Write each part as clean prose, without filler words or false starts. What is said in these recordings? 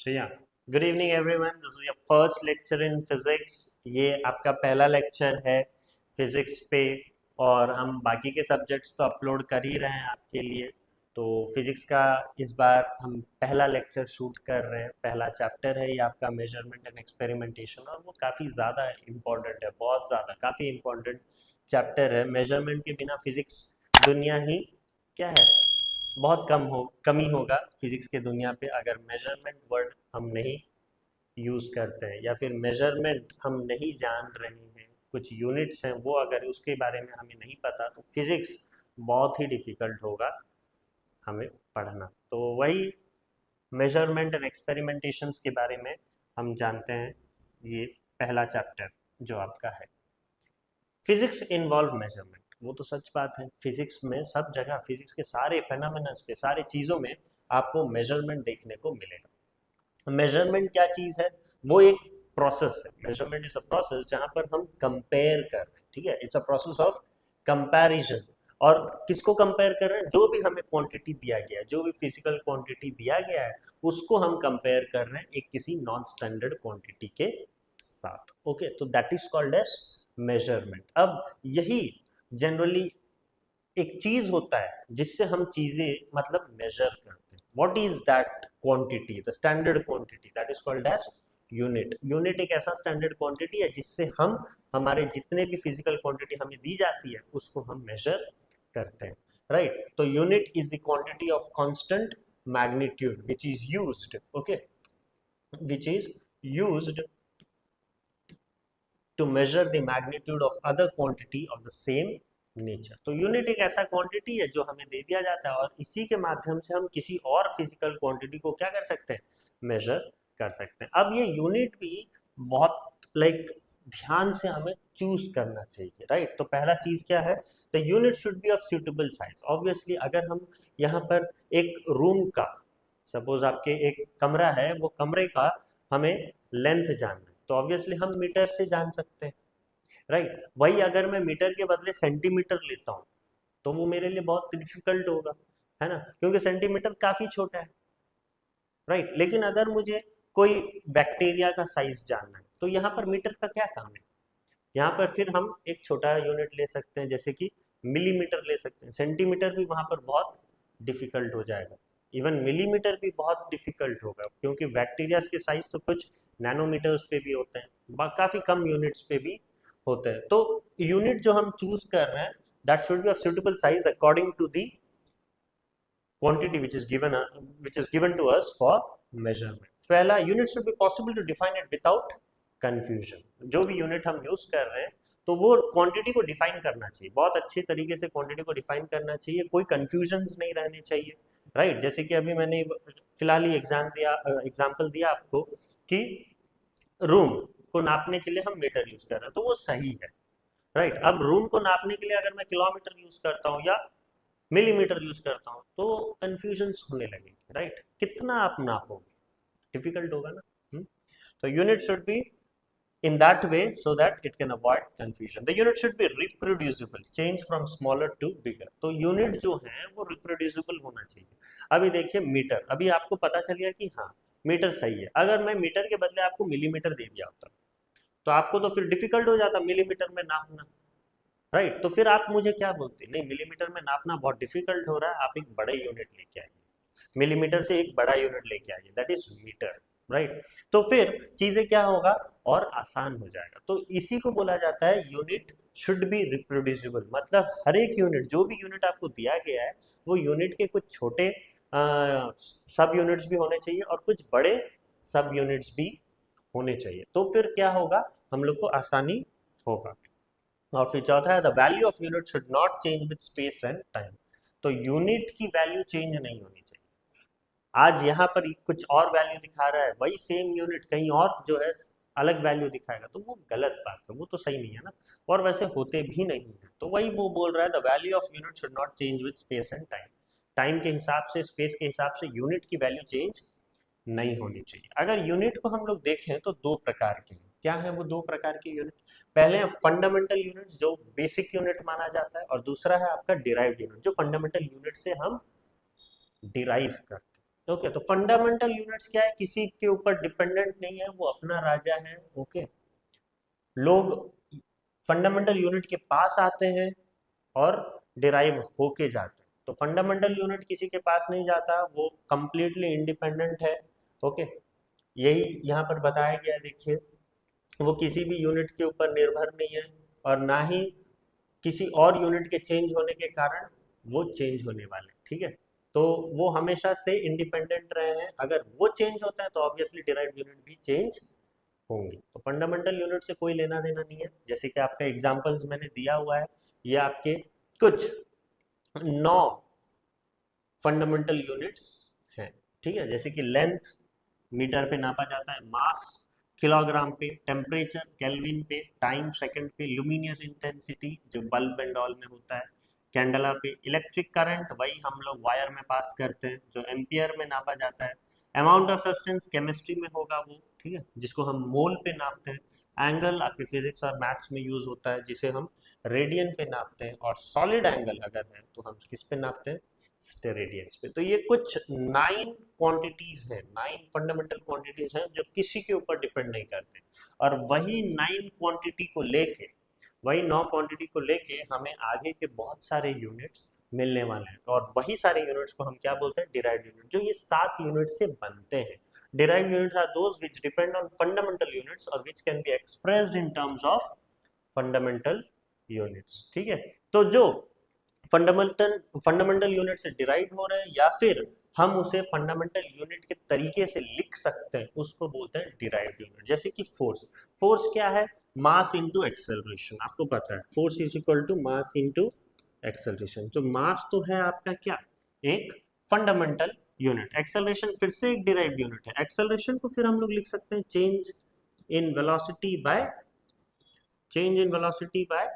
So yeah, good evening everyone. This is your first lecture in physics. ये आपका पहला lecture है physics पे और हम बाकी के सब्जेक्ट्स तो अपलोड कर ही रहे हैं आपके लिए। तो फिजिक्स का इस बार हम पहला लेक्चर शूट कर रहे हैं। पहला चैप्टर है ये आपका मेजरमेंट एंड एक्सपेरिमेंटेशन और वो काफ़ी ज़्यादा इम्पोर्टेंट है, बहुत ज़्यादा काफ़ी इम्पोर्टेंट चैप्टर है। मेजरमेंट के बिना फिजिक्स दुनिया ही क्या है, बहुत कमी होगा फिजिक्स के दुनिया पे अगर मेजरमेंट वर्ड हम नहीं यूज करते हैं या फिर मेजरमेंट हम नहीं जान रहे हैं, कुछ यूनिट्स हैं वो अगर उसके बारे में हमें नहीं पता तो फिजिक्स बहुत ही डिफिकल्ट होगा हमें पढ़ना। तो वही मेजरमेंट एंड एक्सपेरिमेंटेशंस के बारे में हम जानते हैं। ये पहला चैप्टर जो आपका है फिजिक्स इन्वॉल्व मेजरमेंट, वो तो सच बात है। फिजिक्स में सब जगह, फिजिक्स के सारे फेनोमेनस पे, सारी चीज़ों में आपको मेजरमेंट देखने को मिलेगा। मेजरमेंट क्या चीज़ है? वो एक प्रोसेस है। मेजरमेंट इज अ प्रोसेस जहाँ पर हम कंपेयर कर रहे हैं, ठीक है। It's a process of comparison. और किसको कंपेयर कर रहे हैं? जो भी हमें क्वांटिटी दिया गया है, जो भी फिजिकल क्वांटिटी दिया गया है, उसको हम कंपेयर कर रहे हैं एक किसी नॉन स्टैंडर्ड क्वांटिटी के साथ। ओके, तो that is called as measurement. अब यही जनरली एक चीज होता है जिससे हम चीजें मतलब मेजर करते हैं। What is that quantity? The standard quantity, that is called as unit. Unit एक ऐसा स्टैंडर्ड क्वांटिटी है जिससे हम हमारे जितने भी फिजिकल क्वांटिटी हमें दी जाती है उसको हम मेजर करते हैं, राइट। तो unit is the quantity of constant magnitude which is used, okay, which is used to measure the magnitude of other quantity of the same nature. तो यूनिट एक ऐसा क्वांटिटी है जो हमें दे दिया जाता है और इसी के माध्यम से हम किसी और फिजिकल क्वांटिटी को क्या कर सकते हैं? मेजर कर सकते हैं। अब ये यूनिट भी बहुत ध्यान से हमें चूज करना चाहिए, राइट। तो पहला चीज क्या है? The unit should be of suitable size. Obviously अगर हम यहाँ पर एक रूम का, सपोज आपके एक कमरा है, वो कमरे का हमें लेंथ जानना है तो ऑब्वियसली हम मीटर से जान सकते हैं, राइट। वही अगर मैं मीटर के बदले सेंटीमीटर लेता हूँ तो वो मेरे लिए बहुत डिफिकल्ट होगा, है ना, क्योंकि सेंटीमीटर काफी छोटा है, राइट। लेकिन अगर मुझे कोई बैक्टीरिया का साइज जानना है तो यहाँ पर मीटर का क्या काम है? यहाँ पर फिर हम एक छोटा यूनिट ले सकते हैं जैसे कि मिलीमीटर ले सकते हैं। सेंटीमीटर भी वहाँ पर बहुत डिफिकल्ट हो जाएगा, इवन मिलीमीटर भी बहुत डिफिकल्ट होगा क्योंकि बैक्टीरिया के साइज तो कुछ नैनोमीटर्स पे भी होते हैं, काफ़ी कम यूनिट्स पे भी होते हैं। तो यूनिट जो हम चूज कर रहे हैं that should be of suitable size according to the quantity which is given to us for measurement. पहला, unit should be possible to define it without confusion. जो भी यूनिट हम यूज कर रहे हैं तो वो क्वांटिटी को डिफाइन करना चाहिए, बहुत अच्छे तरीके से क्वांटिटी को डिफाइन करना चाहिए, कोई कंफ्यूजन नहीं रहने चाहिए, राइट। जैसे कि अभी मैंने फिलहाल ही एग्जाम्पल दिया आपको कि रूम को नापने के लिए हम मीटर यूज कर रहे हैं तो वो सही है, राइट। अब रूम को नापने के लिए अगर मैं किलोमीटर यूज करता हूँ या मिलीमीटर यूज करता हूँ तो कंफ्यूजन होने लगेगी, राइट। कितना आप नापोगे, डिफिकल्ट होगा ना। तो unit should B in that way so that it can avoid confusion. The unit should be reproducible, change from smaller to bigger. तो यूनिट जो है वो रिप्रोड्यूसिबल होना चाहिए। अभी देखिए मीटर, अभी आपको पता चल गया कि हाँ मीटर सही है। अगर मैं मीटर के बदले आपको मिलीमीटर दे दिया होता तो आपको तो फिर डिफिकल्ट हो जाता मिलीमीटर में नापना, राइट। तो फिर आप मुझे क्या बोलते? नहीं, मिलीमीटर में नापना बहुत डिफिकल्ट हो रहा है, आप एक बड़े यूनिट लेके आइए, मिलीमीटर से एक बड़ा यूनिट लेके आइए, दैट इज मीटर, राइट। तो फिर चीजें क्या होगा और आसान हो जाएगा। तो इसी को बोला जाता है यूनिट शुड बी रिप्रोड्यूसिबल। मतलब हर एक यूनिट, जो भी यूनिट आपको दिया गया है वो यूनिट के कुछ छोटे सब यूनिट्स भी होने चाहिए और कुछ बड़े सब यूनिट्स भी होने चाहिए। तो फिर क्या होगा, हम लोग को आसानी होगा। और फिर चौथा है the value of unit should not change with space and time. तो यूनिट की वैल्यू चेंज नहीं होनी चाहिए। आज यहाँ पर कुछ और वैल्यू दिखा रहा है, वही सेम यूनिट कहीं और जो है अलग वैल्यू दिखाएगा तो वो गलत बात है, वो तो सही नहीं है ना, और वैसे होते भी नहीं है। तो वही वो बोल रहा है the value of unit should not change with space and time. Time के हिसाब से, स्पेस के हिसाब से यूनिट की वैल्यू चेंज नहीं होनी चाहिए। अगर यूनिट को हम लोग देखें तो दो प्रकार के हैं। क्या है वो दो प्रकार के यूनिट? पहले फंडामेंटल यूनिट जो बेसिक यूनिट माना जाता है और दूसरा है आपका डिराइव्ड यूनिट जो फंडामेंटल यूनिट से हम डिराइव करते हैं। ओके, तो फंडामेंटल यूनिट्स क्या है, किसी के ऊपर डिपेंडेंट नहीं है, वो अपना राजा है। ओके, लोग फंडामेंटल यूनिट के पास आते हैं और डिराइव होके जाते हैं। तो फंडामेंटल यूनिट किसी के पास नहीं जाता, वो कंप्लीटली इंडिपेंडेंट है। ओके, यही यहाँ पर बताया गया है, देखिए, वो किसी भी यूनिट के ऊपर निर्भर नहीं है और ना ही किसी और यूनिट के चेंज होने के कारण वो चेंज होने वाले, ठीक है। तो वो हमेशा से इंडिपेंडेंट रहे हैं, अगर वो चेंज होता है तो ऑब्वियसली डिराइव्ड यूनिट भी चेंज होंगी। तो फंडामेंटल यूनिट से कोई लेना देना नहीं है, जैसे कि आपका एग्जांपल्स मैंने दिया हुआ है, ये आपके कुछ 9 फंडामेंटल यूनिट्स हैं, ठीक है। जैसे कि लेंथ मीटर पे नापा जाता है, मास किलोग्राम पे, टेम्परेचर केल्विन पे, टाइम सेकंड पे, लुमिनियस इंटेंसिटी जो बल्ब एंड ऑल में होता है कैंडला पे, इलेक्ट्रिक करंट वही हम लोग वायर में पास करते हैं जो एम्पियर में नापा जाता है, अमाउंट ऑफ सब्सटेंस केमिस्ट्री में होगा वो, ठीक है, जिसको हम मोल पे नापते हैं, एंगल आपके फिजिक्स और मैथ्स में यूज होता है जिसे हम रेडियन पे नापते हैं, और सॉलिड एंगल अगर है तो हम किस पे नापते हैं, स्टेरेडियंस पे। तो ये कुछ 9 क्वांटिटीज हैं, 9 फंडामेंटल क्वांटिटीज हैं जो किसी के ऊपर डिपेंड नहीं करते, और वही 9 क्वांटिटी को लेके, वही 9 क्वांटिटी को लेके हमें आगे के बहुत सारे यूनिट्स मिलने वाले हैं, और वही सारे यूनिट्स को हम क्या बोलते हैं, डिराइव्ड यूनिट, जो ये 7 यूनिट से बनते हैं। Derived units are those which depend on fundamental units और which can be expressed in terms of fundamental units, ठीक है। तो जो फंडामेंटल फंडामेंटल यूनिट से डिराइव हो रहे हैं या फिर हम उसे फंडामेंटल यूनिट के तरीके से लिख सकते हैं, उसको बोलते हैं डिराइव्ड यूनिट। जैसे कि फोर्स, फोर्स क्या है, मास इनटू एक्सेलरेशन, आपको पता है force is equal to mass into acceleration. तो मास तो है आपका क्या, एक फंडामेंटल यूनिट, एक्सेलरेशन फिर से एक डिराइव्ड यूनिट है। एक्सेलरेशन को फिर हम लोग लिख सकते हैं change in velocity bye, change in velocity by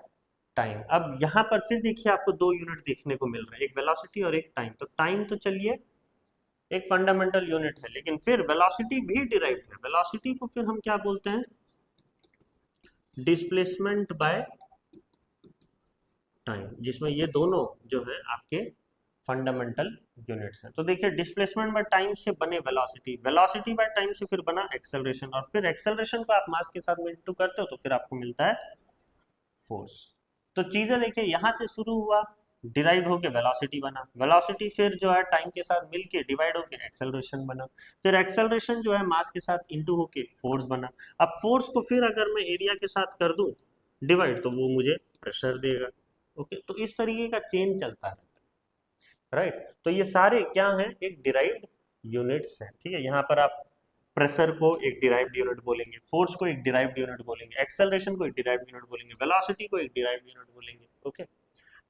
time. अब यहाँ पर फिर देखिए आपको 2 यूनिट देखने को मिल रहे हैं, एक वेलोसिटी और एक टाइम। तो टाइम तो चलिए एक फंडामेंटल यूनिट है, लेकिन फिर वेलोसिटी भी डिराइव्ड है। वेलोसिटी को फिर हम क्या बोलते हैं, डिस्प्लेसमेंट बाय टाइम, जिसमें ये दोनों जो है आपके फंडामेंटल यूनिट्स हैं। तो देखिए डिस्प्लेसमेंट बाय टाइम से बने वेलोसिटी, वेलोसिटी बाय टाइम से फिर बना एक्सेलरेशन, और फिर एक्सेलरेशन को आप मास के साथ इंटू करते हो तो फिर आपको मिलता है फोर्स। तो चीजें देखिए यहाँ से शुरू हुआ, डिराइव होके वेलोसिटी बना, वेलोसिटी फिर जो है टाइम के साथ मिलके डिवाइड होके एक्सेलरेशन बना, फिर एक्सेलरेशन जो है मास के साथ इंटू होके फोर्स बना। अब फोर्स को फिर अगर मैं एरिया के साथ कर दूं डिवाइड तो वो मुझे प्रेशर देगा। ओके, तो इस तरीके का चेन चलता रहता है, राइट। तो ये सारे क्या हैं, एक डिराइव्ड यूनिट्स हैं, ठीक है। यहाँ पर आप प्रेशर को एक डिराइव्ड यूनिट बोलेंगे, फोर्स को एक डिराइव्ड यूनिट बोलेंगे, एक्सेलरेशन को एक डिराइव्ड यूनिट बोलेंगे, वेलोसिटी को एक डिराइव्ड यूनिट बोलेंगे। ओके,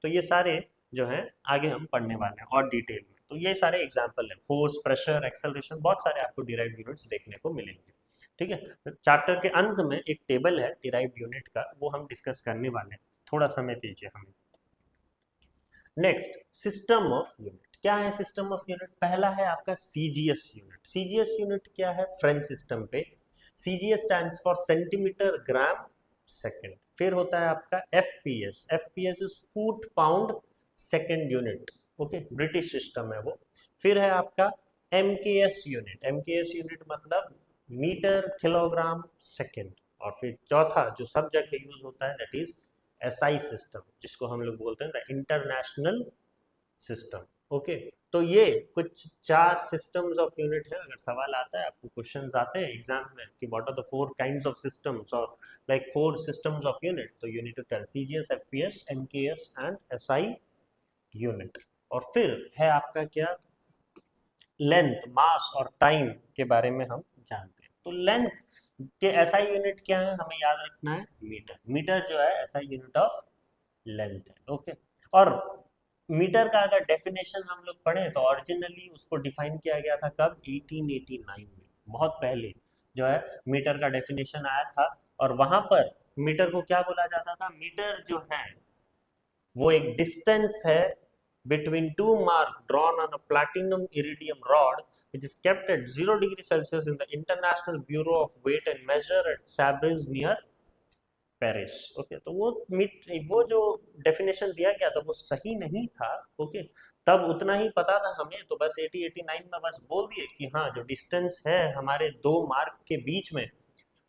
तो ये सारे जो है आगे हम पढ़ने वाले हैं और डिटेल में। तो ये सारे एग्जांपल हैं, फोर्स, प्रेशर, एक्सेलरेशन, बहुत सारे आपको डिराइव्ड यूनिट्स देखने को मिलेंगे, ठीक है। तो चैप्टर के अंत में एक टेबल है डिराइव्ड यूनिट का, वो हम डिस्कस करने वाले हैं, थोड़ा समय दीजिए हमें। Next, system of unit. क्या है सिस्टम ऑफ यूनिट, पहला है आपका सीजीएस यूनिट। सीजीएस यूनिट क्या है, फ्रेंच सिस्टम पे CGS stands for centimetre gram second. फिर होता है आपका FPS, FPS is foot pound second unit, okay, British system है वो। फिर है आपका एमकेएस यूनिट, एमकेएस यूनिट मतलब मीटर किलोग्राम सेकंड। और फिर चौथा जो सब जगह यूज होता है दैट इज एसआई सिस्टम, जिसको हम लोग बोलते हैं द इंटरनेशनल सिस्टम। ओके, तो ये कुछ 4 सिस्टम्स ऑफ यूनिट है। अगर सवाल आता है, आपको क्वेश्चंस आते हैं एग्जाम में कि what are the 4 kinds of systems और लाइक 4 सिस्टम्स ऑफ यूनिट, तो you need to tell CGS, FPS, MKS and SI unit. और फिर है आपका क्या, लेंथ, मास और टाइम के बारे में हम जानते हैं। तो लेंथ के एसआई यूनिट क्या है, हमें याद रखना है मीटर। मीटर जो है एसआई यूनिट ऑफ लेंथ है। ओके, और मीटर का अगर डेफिनेशन हम लोग पढ़ें तो ओरिजिनली उसको डिफाइन किया गया था कब, 1889 में, बहुत पहले जो है मीटर का डेफिनेशन आया था। और वहां पर मीटर को क्या बोला जाता था, मीटर जो है वो एक डिस्टेंस है between two mark drawn on a platinum iridium rod which is kept at 0 degree Celsius in the International Bureau of Weight and Measure at Sabres near Paris. Okay, तो वो जो डेफिनेशन दिया गया था वो सही नहीं था। ओके, तब उतना ही पता था हमें, तो बस 80-89 में बस बोल दिए कि हाँ जो डिस्टेंस है हमारे दो मार्क के बीच में,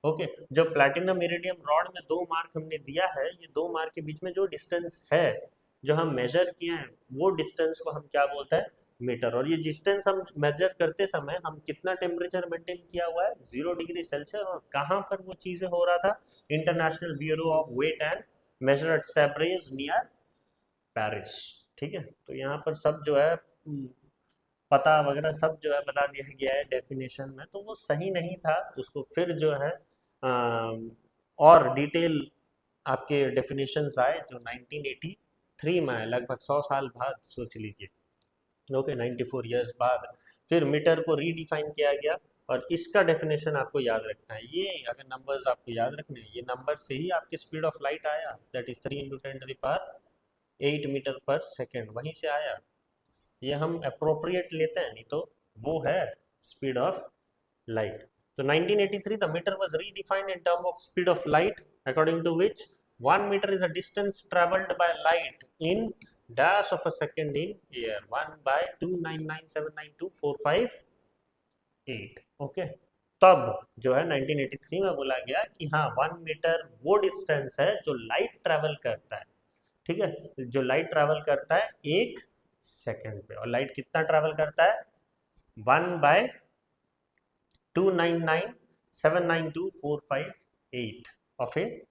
ओके, जो प्लैटिनम इरिडियम रॉड में 2 मार्क हमने दिया है, ये 2 मार्क के बीच में जो डिस्टेंस है जो हम मेजर किए हैं, वो डिस्टेंस को हम क्या बोलते हैं, मीटर। और ये डिस्टेंस हम मेजर करते समय हम कितना टेम्परेचर मेंटेन किया हुआ है, 0 डिग्री सेल्सियस। और कहाँ पर वो चीज़ें हो रहा था, international bureau of weight and measure at Sevres near Paris. ठीक है, तो यहाँ पर सब जो है पता वगैरह सब जो है बता दिया गया है डेफिनेशन में, तो वो सही नहीं था। उसको फिर जो है और डिटेल आपके डेफिनेशंस आए जो 1983 में आए, लगभग 100 साल बाद, सोच लीजिए, ओके, 94 ईयर्स बाद फिर मीटर को रीडिफाइन किया गया। और इसका डेफिनेशन आपको याद रखना है, ये अगर नंबर्स आपको याद रखने हैं, ये नंबर से ही आपकी स्पीड ऑफ लाइट आया, दैट इज 3 × 10⁸ मीटर पर सेकेंड, वहीं से आया। ये हम अप्रोप्रिएट लेते हैं, नहीं तो वो है speed of light. So 1983, the meter was redefined in terms of speed of light, according to which 1 meter is a distance traveled by light in dash of a second in air, 1 by 299792458. Okay, तब जो है 1983 में बोला गया कि हाँ 1 metre वो distance है जो लाइट ट्रेवल करता है। ठीक है, जो लाइट ट्रेवल करता है 1 सेकेंड पे, और लाइट कितना ट्रेवल करता है, 1/299792458 of a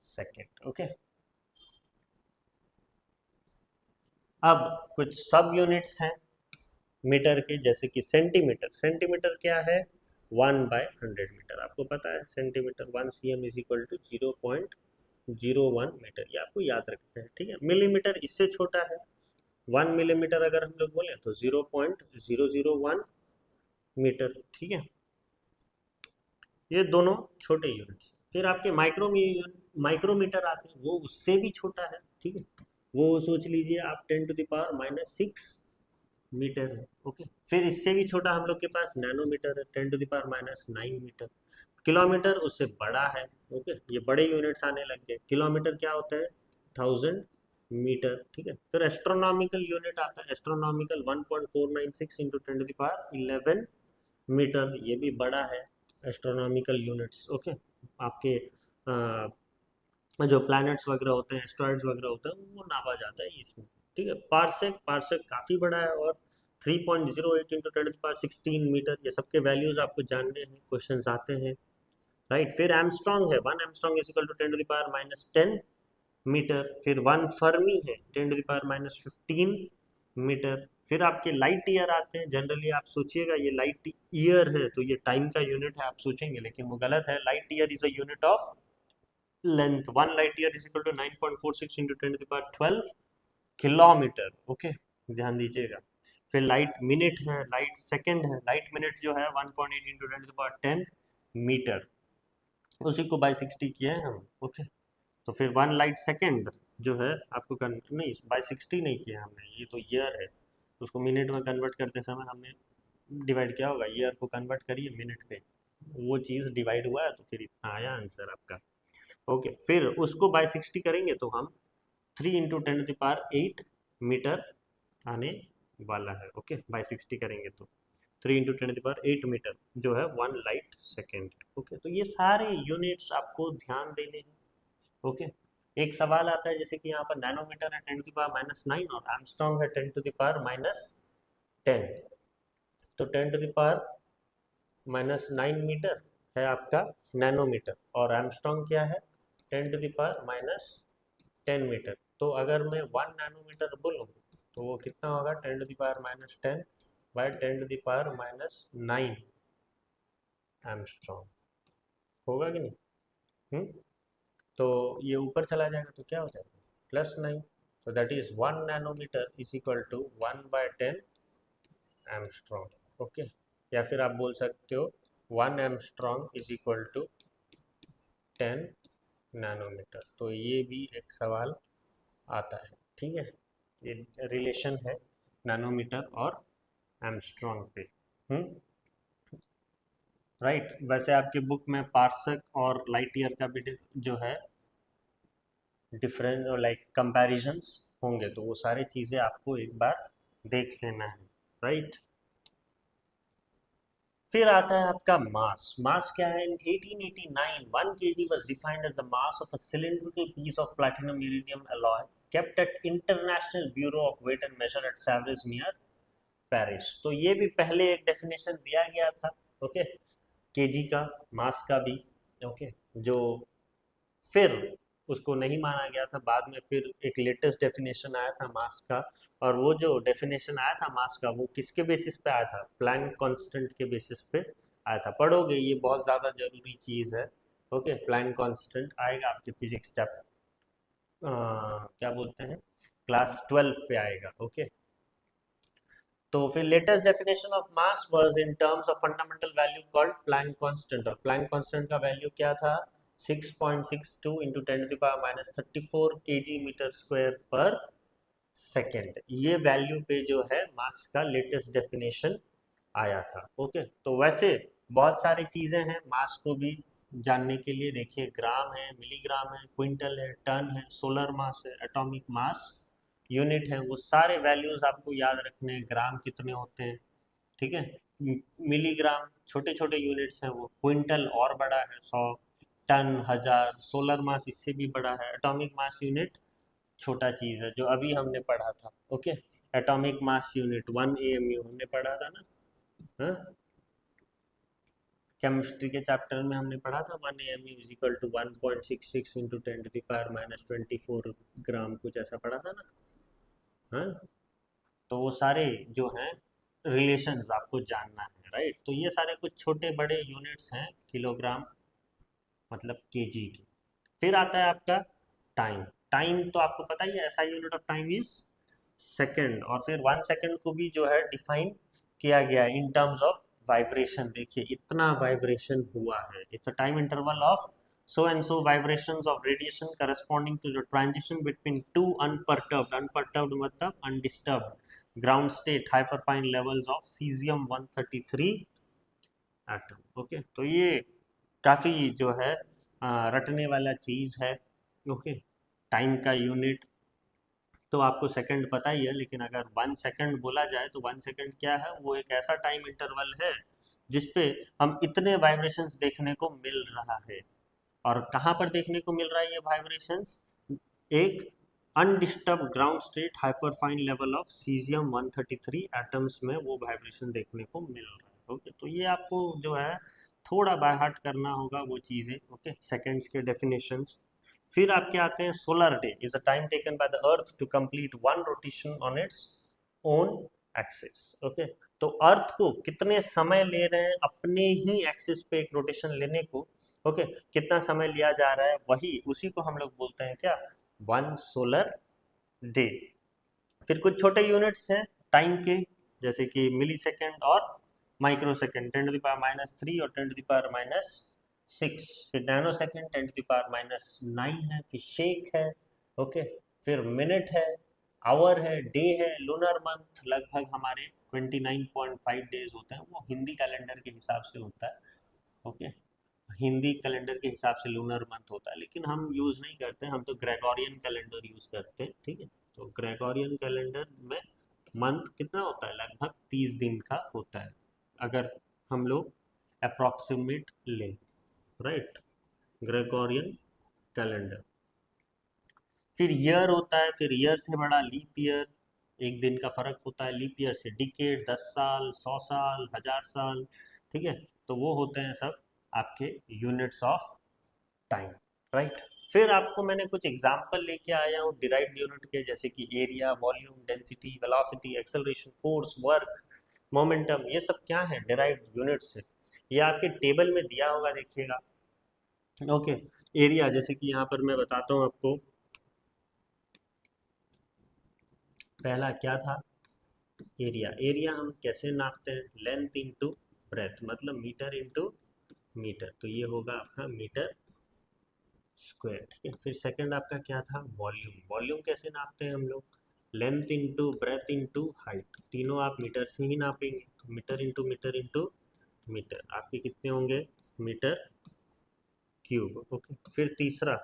second. ओके, अब कुछ सब यूनिट्स हैं मीटर के, जैसे कि सेंटीमीटर। सेंटीमीटर क्या है, 1/100 मीटर। आपको पता है centimetre 1 cm is equal to 0.01 metre, ये आपको याद रखना है। ठीक है, मिलीमीटर इससे छोटा है, 1 मिलीमीटर अगर हम लोग बोले तो 0.001 मीटर। ठीक है, ये दोनों छोटे यूनिट्स। फिर आपके माइक्रोमीटर आते हैं, वो उससे भी छोटा है। ठीक है, वो सोच लीजिए आप 10⁻⁶ मीटर है। ओके, फिर इससे भी छोटा हम लोग के पास नैनोमीटर है, 10⁻⁹ मीटर। किलोमीटर उससे बड़ा है। ओके, ये बड़े यूनिट्स आने लग गए। किलोमीटर क्या होता है, 1000 मीटर। ठीक है, फिर एस्ट्रोनॉमिकल यूनिट आता है, एस्ट्रोनॉमिकल 1.496 × 10⁻11 मीटर, ये भी बड़ा है एस्ट्रोनॉमिकल यूनिट्स। ओके, आपके जो प्लैनेट्स वगैरह होते हैं, एस्ट्रॉइड्स वगैरह होते हैं, वो नापा जाता है इसमें। ठीक है, पार्सेक, पार्सेक काफ़ी बड़ा है, और 3.08 × 10⁻16 मीटर, ये सबके वैल्यूज आपको जानने हैं, क्वेश्चन आते हैं। राइट, फिर एमस्ट्रॉन्ग है, 1 angstrom is equal to 10⁻10 metre. फिर 1 फर्मी है, 10⁻15 मीटर। फिर आपके लाइट ईयर आते हैं। जनरली आप सोचिएगा ये लाइट ईयर है तो ये टाइम का यूनिट है, आप सोचेंगे, लेकिन वो गलत है। Light year is a unit of length. 1 light year is equal to 9.46 × 10⁻12 kilometre. Okay, ध्यान दीजिएगा। फिर लाइट मिनट है, लाइट सेकंड है। लाइट मिनट जो है 1.8 × 10⁻10 मीटर, उसी को बाई 60 किए हैं हम। ओके, तो फिर 1 लाइट सेकेंड जो है आपको नहीं, बाई 60 नहीं किया हमने, ये तो ईयर है, उसको मिनट में कन्वर्ट करते समय हमने डिवाइड किया होगा, ईयर को कन्वर्ट करिए मिनट पे, वो चीज़ डिवाइड हुआ है, तो फिर इतना आया आंसर आपका। ओके, फिर उसको बाई 60 करेंगे तो हम 3 × 10⁸ मीटर आने वाला है। ओके, बाई 60 करेंगे तो 3 × 10⁸ मीटर जो है 1 लाइट सेकेंड। ओके, तो ये सारे यूनिट्स आपको ध्यान देने हैं। ओके, एक सवाल आता है जैसे कि यहाँ पर नैनोमीटर है 10⁻⁹ और एमस्ट्रॉन्ग है 10⁻10। तो 10⁻⁹ मीटर है आपका नैनोमीटर, और एमस्ट्रॉन्ग क्या है, 10⁻10 मीटर। तो अगर मैं 1 नैनोमीटर बोलूँ तो वो कितना होगा, 10⁻10 बाय 10⁻9 एमस्ट्रॉन्ग होगा कि नहीं? तो ये ऊपर चला जाएगा तो क्या हो जाएगा, +9। तो that is 1 nanometre is equal to 1/10 angstrom. Okay, या फिर आप बोल सकते हो 1 angstrom is equal to 10 nanometre. तो ये भी एक सवाल आता है। ठीक है, ये रिलेशन है नैनोमीटर और एमस्ट्रॉन्ग पे। राइट, वैसे आपके बुक में पार्सक और लाइट ईयर का भी जो है डिफरेंट और लाइक कंपैरिजंस होंगे, तो वो सारी चीज़ें आपको एक बार देख लेना है, राइट। फिर आता है आपका मास। मास क्या है? इन 1889 1 kg was defined as the mass of a cylindrical piece of platinum iridium alloy kept at International Bureau of Weight and Measure at Sèvres near Paris. तो ये भी पहले एक डेफिनेशन दिया गया था, ओके, केजी का, मास का भी, ओके, जो फिर उसको नहीं माना गया था। बाद में फिर एक लेटेस्ट डेफिनेशन आया था मास का, और वो जो डेफिनेशन आया था मास का वो किसके बेसिस पे आया था? प्लैंक कांस्टेंट के बेसिस पे आया था। पढ़ोगे, ये बहुत ज़्यादा जरूरी चीज़ है, ओके। प्लैंक कांस्टेंट आएगा आपके फिजिक्स चैप्टर, क्या बोलते हैं, क्लास 12 पे आएगा, ओके। तो फिर latest definition of mass was in terms of fundamental value called Planck constant, और प्लैंक कांस्टेंट का वैल्यू क्या था? 6.62 इंटू 10⁻34 kg मीटर स्क्वायर पर सेकेंड। ये वैल्यू पे जो है मास का लेटेस्ट डेफिनेशन आया था, ओके। तो वैसे बहुत सारी चीज़ें हैं मास को भी जानने के लिए। देखिए, ग्राम है, मिलीग्राम है, क्विंटल है, टन है, सोलर मास है, एटॉमिक मास यूनिट है, वो सारे वैल्यूज आपको याद रखने हैं। ग्राम कितने होते हैं, ठीक है। मिलीग्राम छोटे छोटे यूनिट्स हैं, वो क्विंटल और बड़ा है, 100, टन, हजार, सोलर मास इससे भी बड़ा है, एटॉमिक मास यूनिट छोटा चीज़ है जो अभी हमने पढ़ा था, okay. Atomic mass unit 1 AMU हमने पढ़ा था ना, हाँ, केमिस्ट्री के चैप्टर में हमने पढ़ा था 1 AMU is equal to 1.66 into 10⁻24 gram, कुछ ऐसा पढ़ा था ना, हाँ। तो वो सारे जो हैं रिलेशंस आपको जानना है, राइट। तो ये सारे कुछ छोटे बड़े यूनिट्स हैं किलोग्राम मतलब केजी की। फिर आता है आपका टाइम। टाइम तो आपको पता ही है, ऐसा unit of time is second, और फिर 1 सेकंड को भी जो है डिफाइन किया गया इन टर्म्स ऑफ वाइब्रेशन। देखिए, इतना वाइब्रेशन हुआ है, it's a time interval of so and so vibrations of radiation corresponding to the transition between two unperturbed मतलब undisturbed ground state hyperfine levels of cesium 133 atom, okay. तो ये काफ़ी जो है रटने वाला चीज़ है, ओके। टाइम का यूनिट तो आपको सेकंड पता ही है, लेकिन अगर 1 सेकंड बोला जाए तो 1 सेकंड क्या है? वो एक ऐसा टाइम इंटरवल है जिसपे हम इतने वाइब्रेशंस देखने को मिल रहा है। और कहाँ पर देखने को मिल रहा है ये वाइब्रेशंस? एक undisturb ground state hyperfine level of caesium 133 atoms में वो वाइब्रेशन देखने को मिल रहा है, ओके। तो ये आपको जो है थोड़ा बाय हार्ट करना होगा वो चीज़ें, ओके, सेकेंड्स के डेफिनेशंस। फिर आपके आते हैं solar day is a time taken by the earth to complete one rotation on its own axis, okay. तो अर्थ को कितने समय ले रहे हैं अपने ही एक्सिस पे एक रोटेशन लेने को, ओके, कितना समय लिया जा रहा है, वही उसी को हम लोग बोलते हैं क्या? 1 सोलर डे। फिर कुछ छोटे यूनिट्स हैं टाइम के, जैसे कि मिली सेकेंड और माइक्रो सेकेंड, 10⁻³ और 10⁻⁶। फिर नैनो सेकेंड 10⁻⁹ है, फिर शेक है, ओके। फिर मिनट है, आवर है, डे है, लूनर मंथ लगभग हमारे 29.5 डेज होते हैं, वो हिंदी कैलेंडर के हिसाब से होता है, ओके। हिंदी कैलेंडर के हिसाब से लूनर मंथ होता है, लेकिन हम यूज़ नहीं करते, हम तो ग्रेगोरियन कैलेंडर यूज़ करते हैं, ठीक है। तो ग्रेगोरियन कैलेंडर में मंथ कितना होता है? लगभग 30 दिन का होता है, अगर हम लोग अप्रॉक्सीमेट लें, राइट, ग्रेगोरियन कैलेंडर। फिर ईयर होता है, फिर ईयर से बड़ा लीप ईयर, एक दिन का फर्क होता है। लीप ईयर से डिकेड, 10 साल, 100 साल, 1000 साल, ठीक है। तो वो होते हैं सब आपके यूनिट्स ऑफ टाइम, राइट। फिर आपको मैंने कुछ एग्जाम्पल लेके आया हूँ डिराइव्ड यूनिट के, जैसे कि area, volume, density, velocity, acceleration, force, work, momentum, ये सब क्या है? डिराइव्ड यूनिट्स है। ये आपके टेबल में दिया होगा, देखिएगा, ओके। एरिया, जैसे कि यहाँ पर मैं बताता हूँ आपको, पहला क्या था? एरिया। एरिया हम कैसे नापते हैं? लेंथ इंटू ब्रेथ, मतलब मीटर इंटू मीटर, तो ये होगा आपका मीटर स्क्वायर, ठीक है। फिर सेकंड आपका क्या था? वॉल्यूम। वॉल्यूम कैसे नापते हैं हम लोग? Length into breadth into height, तीनों आप मीटर से ही नापेंगे, तो metre into metre into metre, आपके कितने होंगे? Metre cube, okay. फिर तीसरा,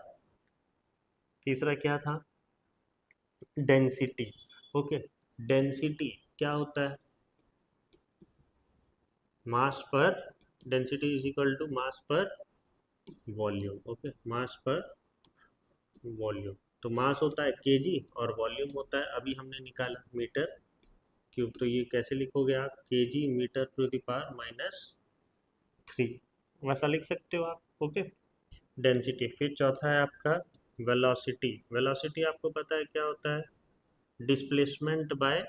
तीसरा क्या था? Density, okay. डेंसिटी क्या होता है, मास पर density is equal to mass पर वॉल्यूम। ओके, मास पर वॉल्यूम। तो मास होता है केजी और वॉल्यूम होता है, अभी हमने निकाला, मीटर क्यूब। तो ये कैसे लिखोगे आप, kg metre to the power -3, वैसा लिख सकते हो आप। Okay, density. फिर चौथा है आपका वेलोसिटी। वेलोसिटी आपको पता है क्या होता है, डिस्प्लेसमेंट बाय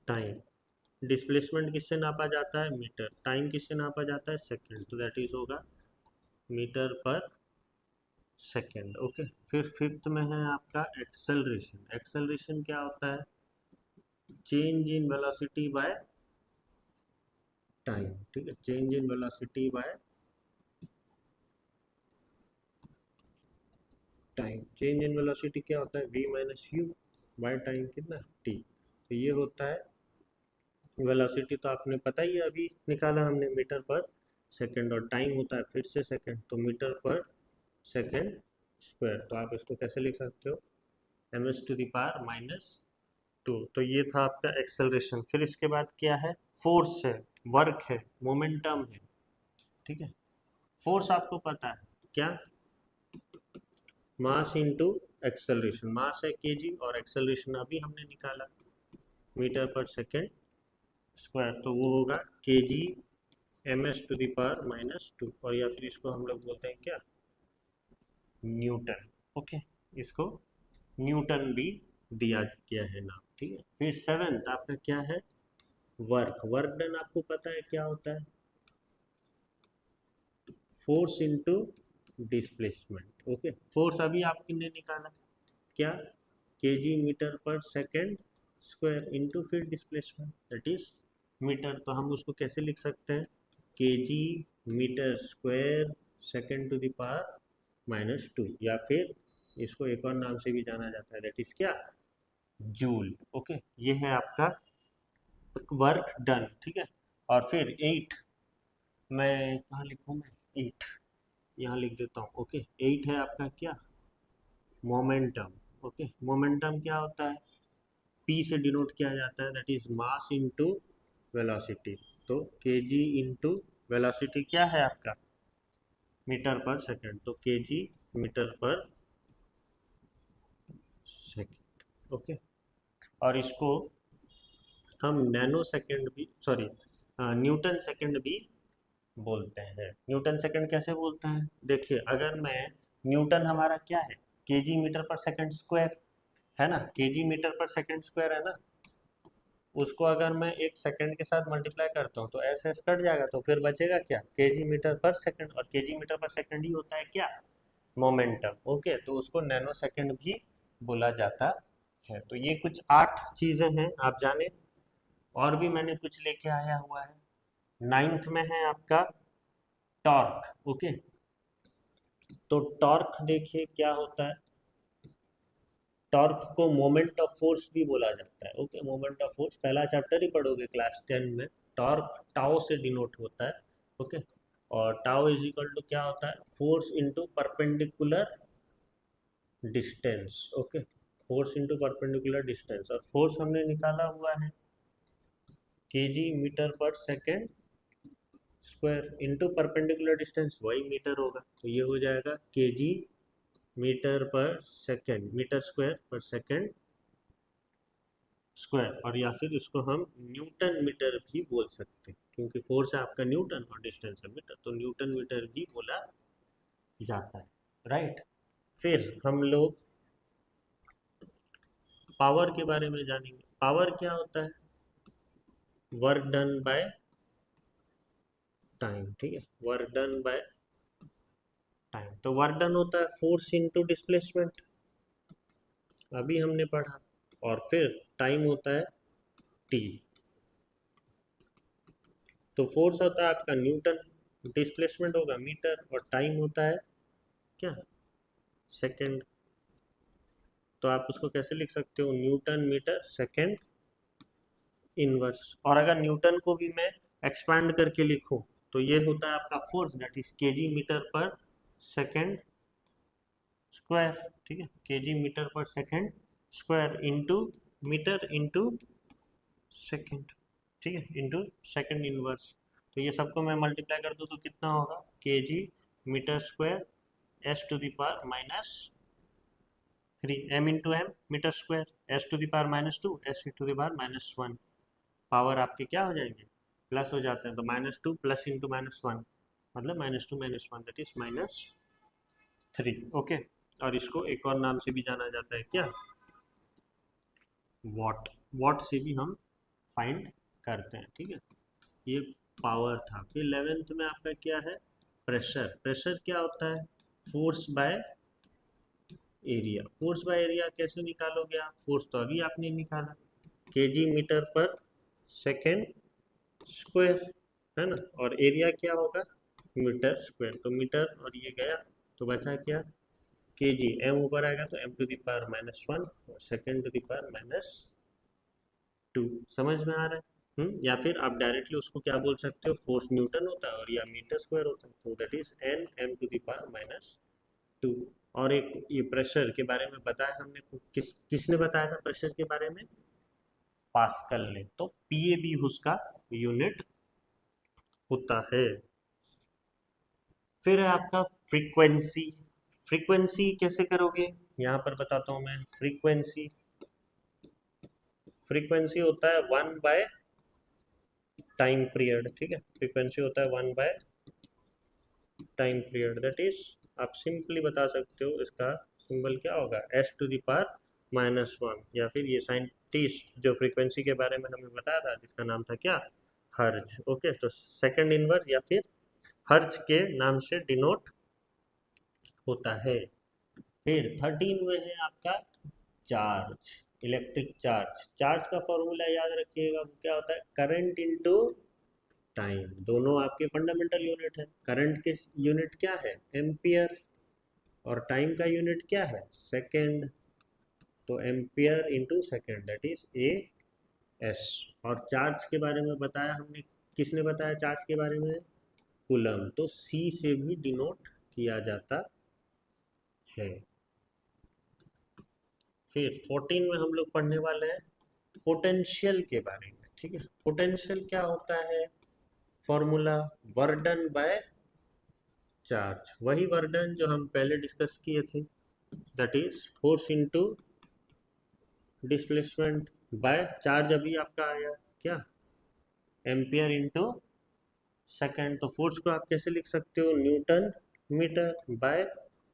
टाइम। डिस्प्लेसमेंट किससे नापा जाता है, मीटर। टाइम किससे नापा जाता है, सेकंड। तो दैट इज होगा मीटर पर सेकंड। ओके, फिर फिफ्थ में है आपका एक्सेलरेशन। एक्सेलरेशन क्या होता है, change in velocity by time. ठीक है, change in velocity by time. Change in velocity क्या होता है, v minus you by time, कितना, t। तो ये होता है वेलोसिटी। तो आपने पता ही है, अभी निकाला हमने, मीटर पर सेकंड, और टाइम होता है फिर से सेकंड, तो मीटर पर सेकंड स्क्वायर। तो आप इसको कैसे लिख सकते हो, ms टू द पावर -2। तो ये था आपका एक्सेलरेशन। फिर इसके बाद क्या है, फोर्स है, वर्क है, मोमेंटम है। ठीक है, फोर्स आपको पता है क्या, मास इनटू एक्सेलरेशन। मास है केजी और एक्सेलरेशन अभी हमने निकाला मीटर पर सेकंड स्क्वायर, तो वो होगा KG ms to the power -2, और या फिर इसको हम लोग बोलते हैं क्या, न्यूटन। ओके, इसको न्यूटन भी दिया गया है नाम। ठीक है, फिर सेवेंथ आपका क्या है, वर्क। वर्क डन आपको पता है क्या होता है, force into displacement. Okay, force अभी आपने निकाला क्या, केजी मीटर पर सेकंड स्क्वायर इनटू फिर डिस्प्लेसमेंट, दैट इज मीटर। तो हम उसको कैसे लिख सकते हैं, kg metre square second to the power -2, या फिर इसको एक और नाम से भी जाना जाता है, दैट इज क्या, जूल। ओके, ये है आपका वर्क डन। ठीक है, और फिर 8, मैं कहाँ लिखूँ, मैं 8 यहाँ लिख देता हूँ। ओके, 8 है आपका क्या, मोमेंटम। ओके, मोमेंटम क्या होता है, p से डिनोट किया जाता है, that is mass into velocity. तो kg इनटू वेलोसिटी क्या है आपका, मीटर पर सेकंड, तो kg मीटर पर सेकंड। ओके, और इसको हम नैनो सेकंड भी, सॉरी, न्यूटन सेकंड भी बोलते हैं। न्यूटन सेकंड कैसे बोलते हैं, देखिए, अगर मैं, न्यूटन हमारा क्या है, केजी मीटर पर सेकंड स्क्वायर है ना, केजी मीटर पर सेकंड स्क्वायर है ना, उसको अगर मैं एक सेकंड के साथ मल्टीप्लाई करता हूँ तो एस एस कट जाएगा, तो फिर बचेगा क्या, केजी मीटर पर सेकंड, और केजी मीटर पर सेकंड ही होता है क्या, मोमेंटम। ओके, तो उसको नैनो सेकंड भी बोला जाता है। तो ये कुछ 8 चीज़ें हैं, आप जाने। और भी मैंने कुछ लेके आया हुआ है। नाइन्थ में है आपका टॉर्क। ओके, तो टॉर्क देखिए क्या होता है, टॉर्क को मोमेंट ऑफ फोर्स भी बोला जाता है। ओके, मोमेंट ऑफ फोर्स पहला चैप्टर ही पढ़ोगे क्लास 10 में। टॉर्क टाउ से डिनोट होता है। ओके, और टाउ इज इक्वल टू क्या होता है, force into perpendicular distance. Okay, force into perpendicular distance, और फोर्स हमने निकाला हुआ है केजी मीटर पर second square into perpendicular distance, वही मीटर होगा। तो ये हो जाएगा केजी मीटर पर सेकेंड, मीटर स्क्वायर पर सेकेंड स्क्वायर, और या फिर इसको हम न्यूटन मीटर भी बोल सकते हैं, क्योंकि फोर्स है आपका न्यूटन और डिस्टेंस है मीटर, तो न्यूटन मीटर भी बोला जाता है। राइट, फिर हम लोग पावर के बारे में जानेंगे। पावर क्या होता है, वर्क डन बाय टाइम। ठीक है, वर्क डन बाय टाइम। तो वर्क डन होता है फोर्स इनटू डिस्प्लेसमेंट, अभी हमने पढ़ा, और फिर टाइम होता है टी। तो फोर्स होता है आपका न्यूटन, डिस्प्लेसमेंट होगा मीटर, और टाइम होता है क्या, सेकंड। तो आप उसको कैसे लिख सकते हो, न्यूटन मीटर सेकंड इनवर्स। और अगर न्यूटन को भी मैं एक्सपांड करके लिखूं तो ये होता है आपका force, that is kg metre पर सेकंड स्क्वायर। ठीक है, केजी मीटर पर second square into metre into second, ठीक है, इंटू सेकेंड इनवर्स। तो ये सबको मैं मल्टीप्लाई कर दूँ तो कितना होगा, K G metre square S to the power minus 3 m into M metre square S to the power minus 2 S to the power minus 1। Power आपके क्या हो जाएंगे, प्लस हो जाते हैं, तो -2 प्लस इंटू -1 मतलब -2 -1 दैट इज -3। ओके, और इसको एक और नाम से भी जाना जाता है क्या, वॉट। वॉट से भी हम फाइंड करते हैं, ठीक है। ये पावर था। फिर 11th में आपका क्या है, प्रेशर। प्रेशर क्या होता है, force by area. Force by area कैसे निकालोगे आप, फोर्स तो अभी आपने निकाला, केजी मीटर पर सेकेंड स्क्वायर, है ना, और एरिया क्या होगा, मीटर स्क्वायर। तो मीटर और ये गया तो बचा क्या, के जी, एम ऊपर आएगा तो m टू द पावर -1 और सेकेंड टू द पावर -2। समझ में आ रहा है। या फिर आप डायरेक्टली उसको क्या बोल सकते हो, फोर्स न्यूटन होता है और या मीटर स्क्वायर होता है, तो that is N M to the power -2। और एक ये प्रेशर के बारे में बताया हमने, तो किसने बताया था प्रेशर के बारे में, पास्कल ने। तो पीए भी उसका यूनिट होता है। फिर है आपका फ्रीक्वेंसी। फ्रीक्वेंसी कैसे करोगे, यहाँ पर बताता हूँ मैं। फ्रीक्वेंसी, फ्रीक्वेंसी होता है 1 बाय टाइम पीरियड, ठीक है। फ्रीक्वेंसी होता है 1 by time period, that is आप सिंपली बता सकते हो इसका सिंबल क्या होगा, एस टू द पावर -1। या फिर ये साइंटिस्ट जो फ्रीक्वेंसी के बारे में हमें बताया था जिसका नाम था क्या, हर्ज। ओके, तो सेकंड इनवर्स या फिर हर्ज के नाम से डिनोट होता है। फिर 13 में है आपका चार्ज, इलेक्ट्रिक चार्ज। चार्ज का फॉर्मूला याद रखिएगा, वो क्या होता है, करंट इनटू टाइम। दोनों आपके फंडामेंटल यूनिट है। करंट के यूनिट क्या है, एम्पियर, और टाइम का यूनिट क्या है, सेकेंड। तो ampere into second that is A S. और चार्ज के बारे में बताया हमने, किसने बताया चार्ज के बारे में, कूलम। तो सी से भी डिनोट किया जाता है। फिर 14 में हम लोग पढ़ने वाले हैं पोटेंशियल के बारे में, ठीक है। पोटेंशियल क्या होता है, फॉर्मूला वर्डन बाय चार्ज। वही वर्डन जो हम पहले डिस्कस किए थे, that is force into displacement by charge. अभी आपका आया क्या, एम्पियर इनटू सेकेंड। तो फोर्स को आप कैसे लिख सकते हो, newton metre by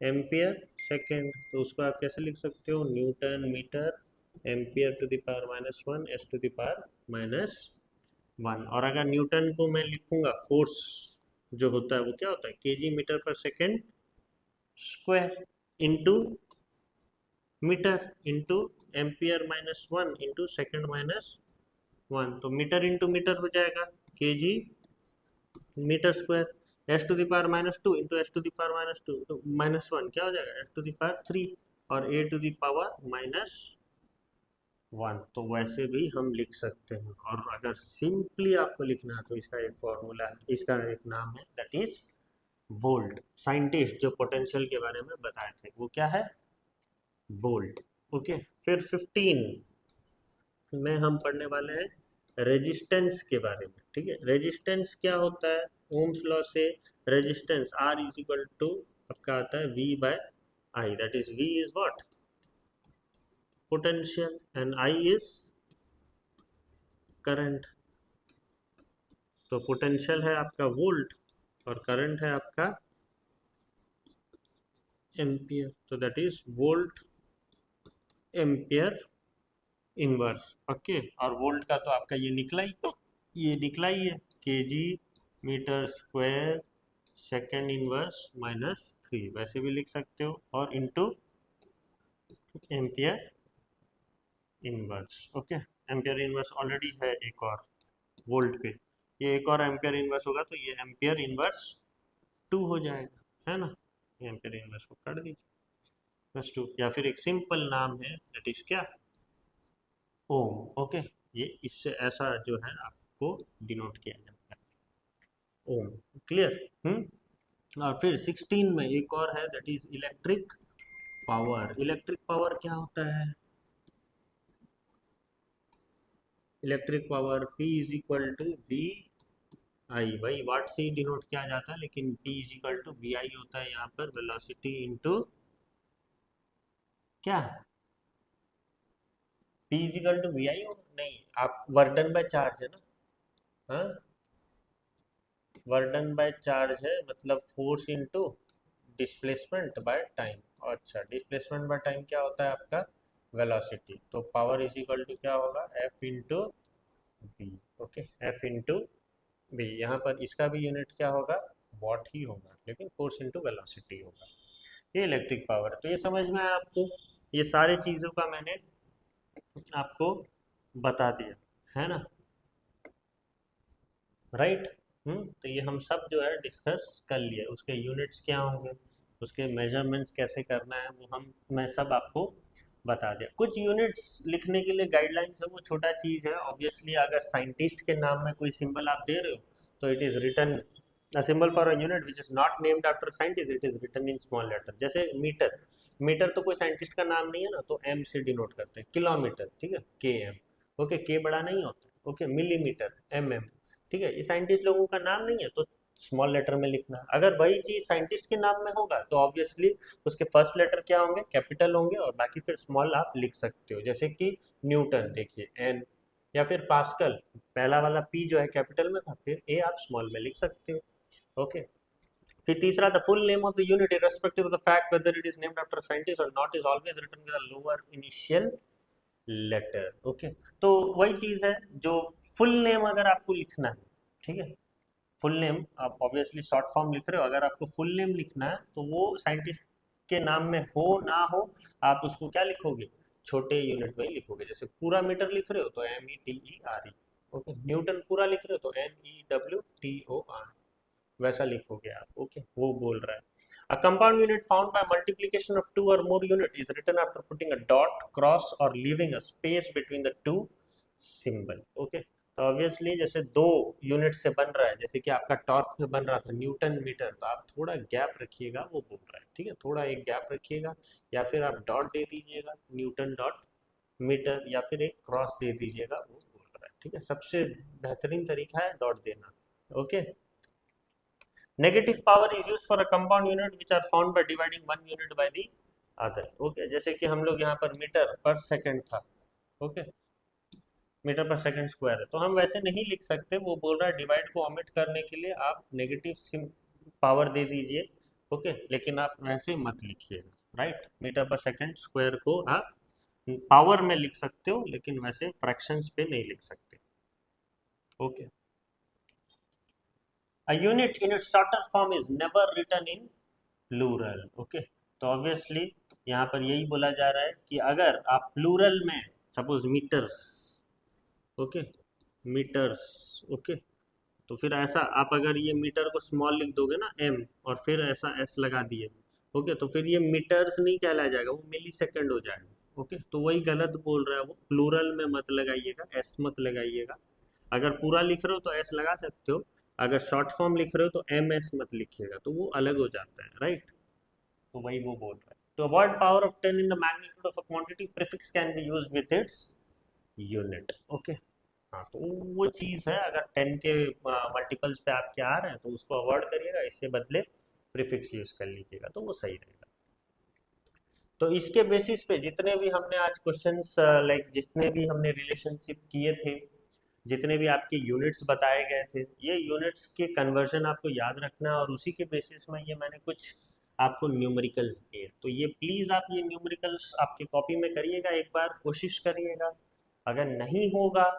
ampere second. तो उसको आप कैसे लिख सकते हो, newton metre ampere to the power -1 S to the power -1। और अगर न्यूटन को मैं लिखूंगा, फोर्स जो होता है वो क्या होता है, केजी मीटर पर second square into metre into ampere -1 into second -1। तो मीटर इंटू मीटर हो जाएगा kg metre square. S to the power -2 into S to the power -2 तो -1 क्या हो जाएगा, एस टू द पावर 3 और ए टू द पावर -1। तो वैसे भी हम लिख सकते हैं। और अगर सिंपली आपको लिखना है तो इसका एक फॉर्मूला है, इसका एक नाम है, दैट इज वोल्ट। साइंटिस्ट जो पोटेंशियल के बारे में बताए थे वो क्या है, वोल्ट। ओके, फिर 15 में हम पढ़ने वाले हैं रेजिस्टेंस के बारे में, ठीक है। रेजिस्टेंस क्या होता है, ओम्स लॉ से resistance R is equal to आपका आता है V by I, that is V is what, potential, and I is current. तो पोटेंशियल है आपका वोल्ट और करंट है आपका एम्पियर, तो that is volt ampere inverse. Okay, और वोल्ट का तो आपका ये निकला ही, है KG metre square second inverse -3, वैसे भी लिख सकते हो, और into ampere inverse. Okay, ampere inverse already है एक और वोल्ट पे, ये एक और एम्पियर इनवर्स होगा तो ये एम्पियर इनवर्स 2 हो जाएगा, है ना। एम्पियर इनवर्स को काट दीजिए +2, या फिर एक सिंपल नाम है दैट इज क्या, ओम। ओके, ये इससे ऐसा जो है आपको डिनोट किया जाता है, ओम। क्लियर। और फिर 16 में एक और है that is electric power. Electric power क्या होता है, electric power P is equal to V I, भाई वाट से डिनोट किया जाता है, लेकिन P is equal to V I होता है यहाँ पर, वेलोसिटी इनटू क्या, P is equal to V I होगा, नहीं आप वर्क डन बाय चार्ज है ना, हाँ वर्क डन बाय चार्ज है, मतलब force into displacement by time. अच्छा, डिस्प्लेसमेंट बाय टाइम क्या होता है आपका, वेलोसिटी, तो पावर इज इक्वल टू क्या होगा, F into B. Okay, F into B, यहाँ पर इसका भी यूनिट क्या होगा, वॉट ही होगा, लेकिन फोर्स इंटू वेलोसिटी होगा। ये इलेक्ट्रिक पावर, तो ये समझ में आया आपको, ये सारे चीज़ों का मैंने आपको बता दिया है ना, राइट। तो ये हम सब जो है डिस्कस कर लिए, उसके यूनिट्स क्या होंगे, उसके मेजरमेंट्स कैसे करना है, वो हम मैं सब आपको बता दिया। कुछ यूनिट्स लिखने के लिए गाइडलाइंस है, वो छोटा चीज़ है, ऑब्वियसली अगर साइंटिस्ट के नाम में कोई सिंबल आप दे रहे हो तो it is written a symbol for a unit which is not named after scientist, it is written in small letter. जैसे मीटर, मीटर तो कोई साइंटिस्ट का नाम नहीं है ना, तो एम से डिनोट करते हैं। किलोमीटर, ठीक है, के एम, ओके, के बड़ा नहीं होता, ओके, मिलीमीटर एम एम, ठीक है, ये साइंटिस्ट लोगों का नाम नहीं है, तो स्मॉल लेटर में लिखना। अगर वही चीज साइंटिस्ट के नाम में होगा तो ऑब्वियसली उसके फर्स्ट लेटर क्या होंगे, कैपिटल होंगे, और बाकी फिर स्मॉल आप लिख सकते हो, जैसे कि न्यूटन देखिए एन, या फिर पास्कल, पहला वाला पी जो है कैपिटल में था, फिर ए आप स्मॉल में लिख सकते हो। ओके, फिर तीसरा, the full name of the unit irrespective of the fact whether it is named after a scientist or not is always written with a lower initial letter. Okay, तो वही चीज है, जो फुल नेम अगर आपको लिखना है, ठीक है, फुल नेम आप ऑब्वियसली शॉर्ट फॉर्म लिख रहे हो, अगर आपको फुल नेम लिखना है तो वो साइंटिस्ट के नाम में हो ना हो, आप उसको क्या लिखोगे, छोटे यूनिट में ही लिखोगे। जैसे पूरा मीटर लिख रहे हो तो METERE, ओके, न्यूटन पूरा लिख रहे हो तो NEWTOR, वैसा लिखोगे आप। ओके, वो बोल रहा है a compound unit found by multiplication of two or more unit is written after putting a dot, cross or leaving a space between the two symbol। Okay, तो ऑब्वियसली जैसे दो यूनिट से बन रहा है, जैसे कि आपका टॉर्क में बन रहा था न्यूटन मीटर, तो आप थोड़ा गैप रखिएगा, वो बोल रहा है, ठीक है, थोड़ा एक गैप रखिएगा, या फिर आप डॉट दे दीजिएगा न्यूटन डॉट मीटर, या फिर एक क्रॉस दे दीजिएगा, वो बोल रहा है, ठीक है, सबसे बेहतरीन तरीका है डॉट देना। Okay, negative power is used for a compound unit which are found by dividing one unit by the other। Okay, जैसे कि हम लोग यहाँ पर मीटर पर सेकंड था, ओके, मीटर पर सेकंड स्क्वायर है, तो हम वैसे नहीं लिख सकते, वो बोल रहा है डिवाइड को ओमिट करने के लिए आप नेगेटिव पावर दे दीजिए। ओके, लेकिन आप वैसे मत लिखिएगा, राइट, मीटर पर सेकंड स्क्वायर को आप पावर में लिख सकते हो, लेकिन वैसे फ्रैक्शंस पे नहीं लिख सकते। Okay, a unit in its shorter form is never written in plural. Okay, तो ऑब्वियसली यहाँ पर यही बोला जा रहा है कि अगर आप प्लूरल में suppose metres, okay, metres, okay, तो फिर ऐसा आप अगर ये मीटर को स्मॉल लिख दोगे ना एम, और फिर ऐसा एस लगा दिए, ओके, तो फिर ये मीटर्स नहीं कहला जाएगा, वो मिली सेकेंड हो जाएगा। ओके, तो वही गलत बोल रहा है वो, प्लूरल में मत लगाइएगा, एस मत लगाइएगा। अगर पूरा लिख रहे हो तो एस लगा सकते हो, अगर शॉर्ट फॉर्म लिख रहे हो तो एम एस मत लिखिएगा, तो वो अलग हो जाता है, राइट। तो वही वो बोल रहा है, to avoid power of 10 in the magnitude of a quantity, prefix can be used with its unit। Okay, हाँ, तो वो चीज़ है, अगर 10 के मल्टीपल्स पे आपके आ रहे हैं तो उसको अवॉइड करिएगा, इससे बदले प्रीफिक्स यूज कर लीजिएगा, तो वो सही रहेगा। तो इसके बेसिस पे जितने भी हमने आज क्वेश्चंस, लाइक जितने भी हमने रिलेशनशिप किए थे, जितने भी आपके यूनिट्स बताए गए थे, ये यूनिट्स के कन्वर्जन आपको याद रखना है, और उसी के बेसिस में ये मैंने कुछ आपको न्यूमेरिकल्स दिए, तो ये प्लीज़ आप ये न्यूमेरिकल्स आपकी कॉपी में करिएगा, एक बार कोशिश करिएगा, अगर नहीं होगा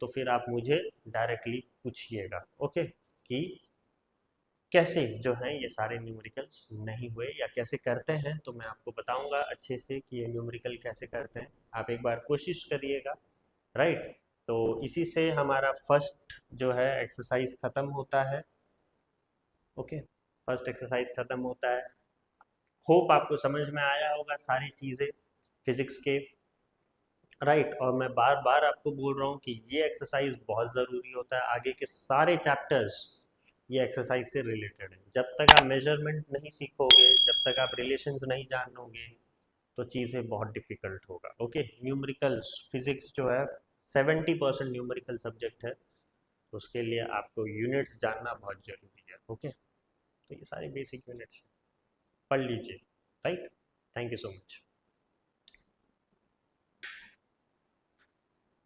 तो फिर आप मुझे डायरेक्टली पूछिएगा, ओके, कि कैसे जो है ये सारे न्यूमेरिकल्स नहीं हुए या कैसे करते हैं, तो मैं आपको बताऊंगा अच्छे से कि ये न्यूमेरिकल कैसे करते हैं, आप एक बार कोशिश करिएगा, राइट। तो इसी से हमारा फर्स्ट जो है एक्सरसाइज खत्म होता है। ओके, फर्स्ट एक्सरसाइज खत्म होता है। होप आपको समझ में आया होगा सारी चीज़ें फिजिक्स के, राइट। और मैं बार बार आपको बोल रहा हूँ कि ये एक्सरसाइज बहुत ज़रूरी होता है, आगे के सारे चैप्टर्स ये एक्सरसाइज से रिलेटेड है। जब तक आप मेजरमेंट नहीं सीखोगे, जब तक आप रिलेशंस नहीं जानोगे, तो चीज़ें बहुत डिफिकल्ट होगा। ओके, न्यूमेरिकल्स फिजिक्स जो है 70% न्यूमेरिकल सब्जेक्ट है, तो उसके लिए आपको यूनिट्स जानना बहुत जरूरी है। ओके, तो ये सारी बेसिक यूनिट्स पढ़ लीजिए। Right, thank you so much.